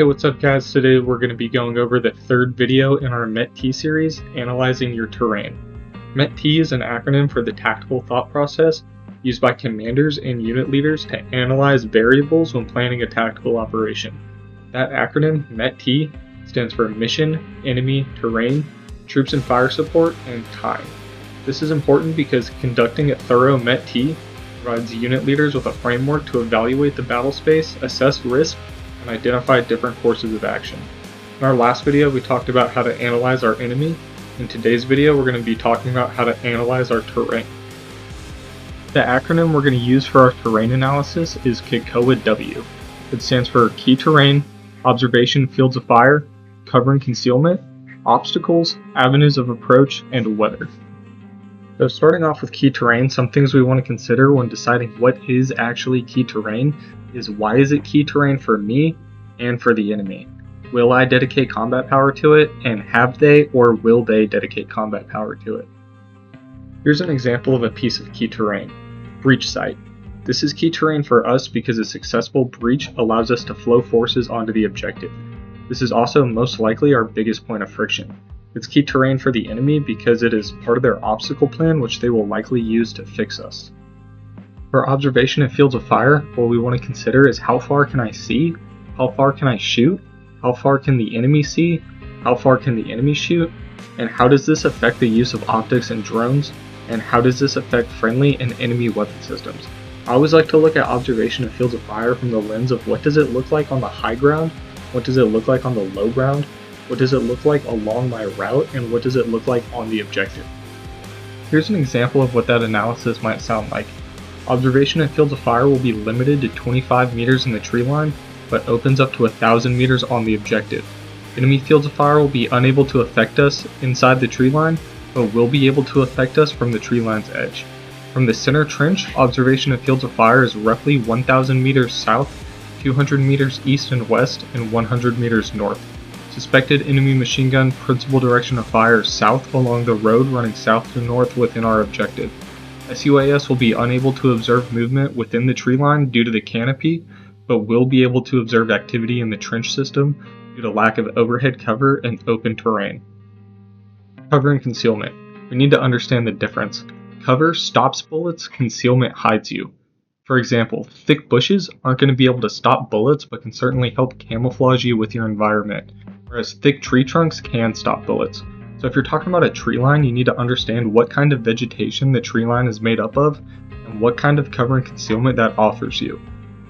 Hey, what's up guys? Today we're going to be going over the third video in our METT-T series, Analyzing Your Terrain. METT-T is an acronym for the tactical thought process used by commanders and unit leaders to analyze variables when planning a tactical operation. That acronym, METT-T, stands for Mission, Enemy, Terrain, Troops and Fire Support, and Time. This is important because conducting a thorough METT-T provides unit leaders with a framework to evaluate the battle space, assess risk, and identify different courses of action. In our last video, we talked about how to analyze our enemy. In today's video, we're going to be talking about how to analyze our terrain. The acronym we're going to use for our terrain analysis is KCOA-W. It stands for Key Terrain, Observation Fields of Fire, Cover and Concealment, Obstacles, Avenues of Approach, and Weather. So starting off with key terrain, some things we want to consider when deciding what is actually key terrain is why is it key terrain for me and for the enemy? Will I dedicate combat power to it, and have they or will they dedicate combat power to it? Here's an example of a piece of key terrain, breach site. This is key terrain for us because a successful breach allows us to flow forces onto the objective. This is also most likely our biggest point of friction. It's key terrain for the enemy because it is part of their obstacle plan, which they will likely use to fix us. For observation and fields of fire, what we want to consider is how far can I see, how far can I shoot, how far can the enemy see, how far can the enemy shoot, and how does this affect the use of optics and drones, and how does this affect friendly and enemy weapon systems. I always like to look at observation and fields of fire from the lens of what does it look like on the high ground, what does it look like on the low ground, what does it look like along my route, and what does it look like on the objective. Here's an example of what that analysis might sound like. Observation and fields of fire will be limited to 25 meters in the tree line, but opens up to 1,000 meters on the objective. Enemy fields of fire will be unable to affect us inside the tree line, but will be able to affect us from the tree line's edge. From the center trench, observation and fields of fire is roughly 1,000 meters south, 200 meters east and west, and 100 meters north. Suspected enemy machine gun principal direction of fire is south along the road running south to north within our objective. SUAS will be unable to observe movement within the tree line due to the canopy, but will be able to observe activity in the trench system due to lack of overhead cover and open terrain. Cover and concealment. We need to understand the difference. Cover stops bullets, concealment hides you. For example, thick bushes aren't going to be able to stop bullets but can certainly help camouflage you with your environment, whereas thick tree trunks can stop bullets. So if you're talking about a tree line, you need to understand what kind of vegetation the tree line is made up of and what kind of cover and concealment that offers you.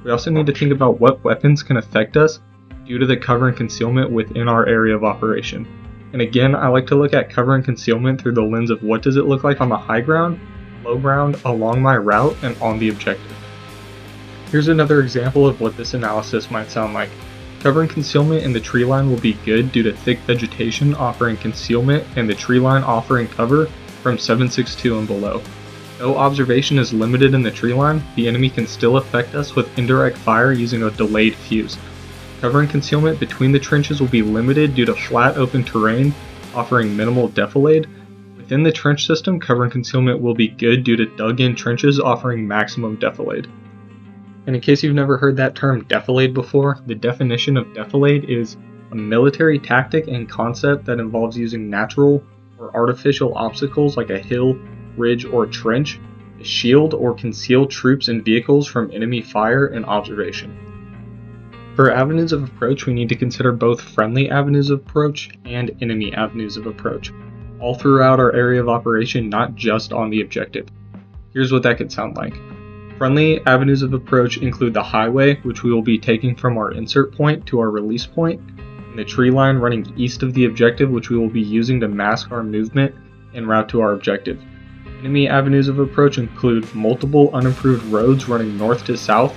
We also need to think about what weapons can affect us due to the cover and concealment within our area of operation. And again, I like to look at cover and concealment through the lens of what does it look like on the high ground, low ground, along my route, and on the objective. Here's another example of what this analysis might sound like. Cover and concealment in the tree line will be good due to thick vegetation offering concealment and the tree line offering cover from 762 and below. Though observation is limited in the tree line, the enemy can still affect us with indirect fire using a delayed fuse. Cover and concealment between the trenches will be limited due to flat open terrain offering minimal defilade. Within the trench system, cover and concealment will be good due to dug-in trenches offering maximum defilade. And in case you've never heard that term defilade before, the definition of defilade is a military tactic and concept that involves using natural or artificial obstacles like a hill, ridge, or trench to shield or conceal troops and vehicles from enemy fire and observation. For avenues of approach, we need to consider both friendly avenues of approach and enemy avenues of approach, all throughout our area of operation, not just on the objective. Here's what that could sound like. Friendly avenues of approach include the highway, which we will be taking from our insert point to our release point, and the tree line running east of the objective, which we will be using to mask our movement en route to our objective. Enemy avenues of approach include multiple unimproved roads running north to south,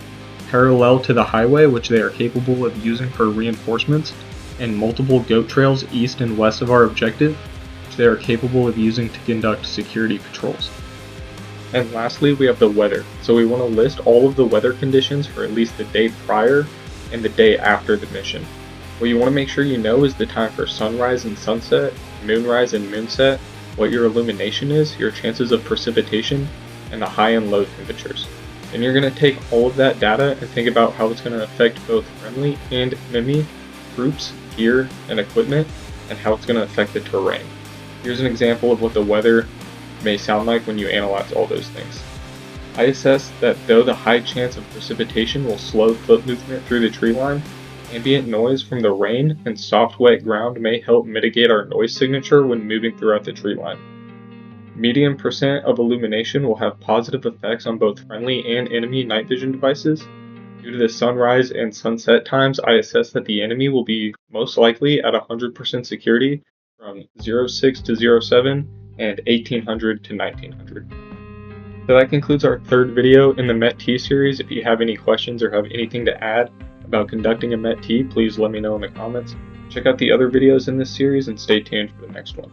parallel to the highway, which they are capable of using for reinforcements, and multiple goat trails east and west of our objective, which they are capable of using to conduct security patrols. And lastly, we have the weather. So we want to list all of the weather conditions for at least the day prior and the day after the mission. What you want to make sure you know is the time for sunrise and sunset, moonrise and moonset, what your illumination is, your chances of precipitation, and the high and low temperatures. And you're going to take all of that data and think about how it's going to affect both friendly and enemy troops, gear, and equipment, and how it's going to affect the terrain. Here's an example of what the weather may sound like when you analyze all those things. I assess that though the high chance of precipitation will slow foot movement through the tree line, ambient noise from the rain and soft wet ground may help mitigate our noise signature when moving throughout the tree line. Medium percent of illumination will have positive effects on both friendly and enemy night vision devices. Due to the sunrise and sunset times, I assess that the enemy will be most likely at 100% security from 06 to 07 and 1800 to 1900. So that concludes our third video in the METT-T series. If you have any questions or have anything to add about conducting a METT-T, please let me know in the comments. Check out the other videos in this series and stay tuned for the next one.